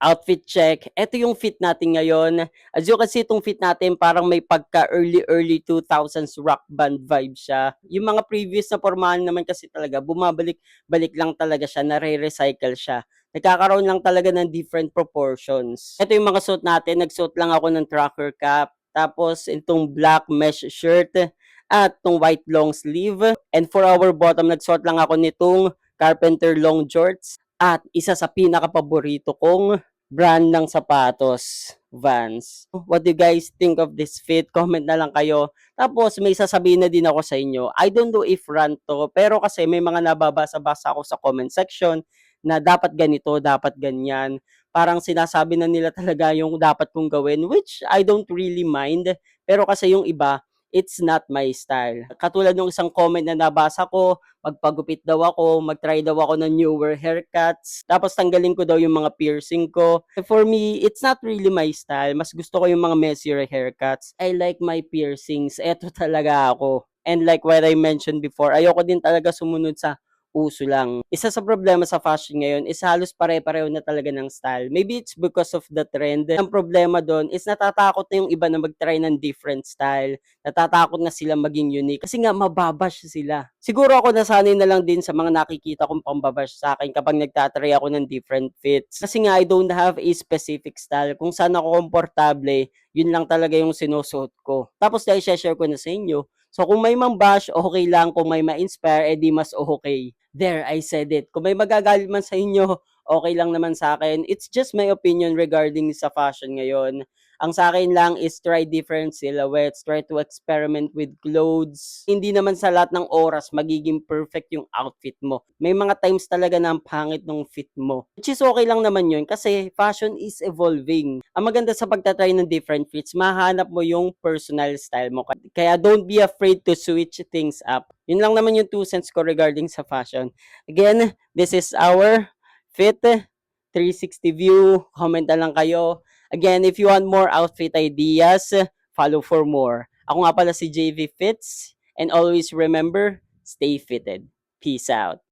outfit check. Ito yung fit natin ngayon. As you can see, itong fit natin parang may pagka early 2000s rock band vibe siya. Yung mga previous na pormahan naman kasi talaga, bumabalik-balik lang talaga siya, nare-recycle siya. Nagkakaroon lang talaga ng different proportions. Ito yung mga suit natin. Nagsuot lang ako ng trucker cap. Tapos, itong black mesh shirt at itong white long sleeve. And for our bottom, nagsuot lang ako nitong Carpenter long shorts at isa sa pinaka-paborito kong brand ng sapatos, Vans. What do you guys think of this fit? Comment na lang kayo. Tapos may sasabihin na din ako sa inyo. I don't know if rant to, pero kasi may mga nababasa-basa ako sa comment section na dapat ganito, dapat ganyan. Parang sinasabi na nila talaga yung dapat kong gawin, which I don't really mind. Pero kasi yung iba, it's not my style. Katulad ng isang comment na nabasa ko, magpagupit daw ako, mag-try daw ako ng newer haircuts, tapos tanggalin ko daw yung mga piercing ko. For me, it's not really my style. Mas gusto ko yung mga messier haircuts. I like my piercings. Eto talaga ako. And like what I mentioned before, ayoko din talaga sumunod sa uso lang. Isa sa problema sa fashion ngayon is halos pare-pareho na talaga ng style. Maybe it's because of the trend. Ang problema doon is natatakot na yung iba na mag-try ng different style. Natatakot na sila maging unique kasi nga mababash sila. Siguro ako nasanay na lang din sa mga nakikita kong pambabash sa akin kapag nagtatry ako ng different fits. Kasi nga I don't have a specific style. Kung saan ako komportable, yun lang talaga yung sinusuot ko. Tapos dahil share ko na sa inyo, so kung may mang-bash, okay lang. Kung may ma-inspire, edi mas okay. There, I said it. Kung may magagalit man sa inyo, okay lang naman sa akin. It's just my opinion regarding sa fashion ngayon. Ang sa akin lang is try different silhouettes, try to experiment with clothes. Hindi naman sa lahat ng oras magiging perfect yung outfit mo. May mga times talaga na ang pangit ng fit mo. Which is okay lang naman yun kasi fashion is evolving. Ang maganda sa pagtatry ng different fits, mahanap mo yung personal style mo. Kaya don't be afraid to switch things up. Yun lang naman yung 2 cents ko regarding sa fashion. Again, this is our fit 360 view. Comment na lang kayo. Again, if you want more outfit ideas, follow for more. Ako nga pala si JV Fits, and always remember, stay fitted. Peace out.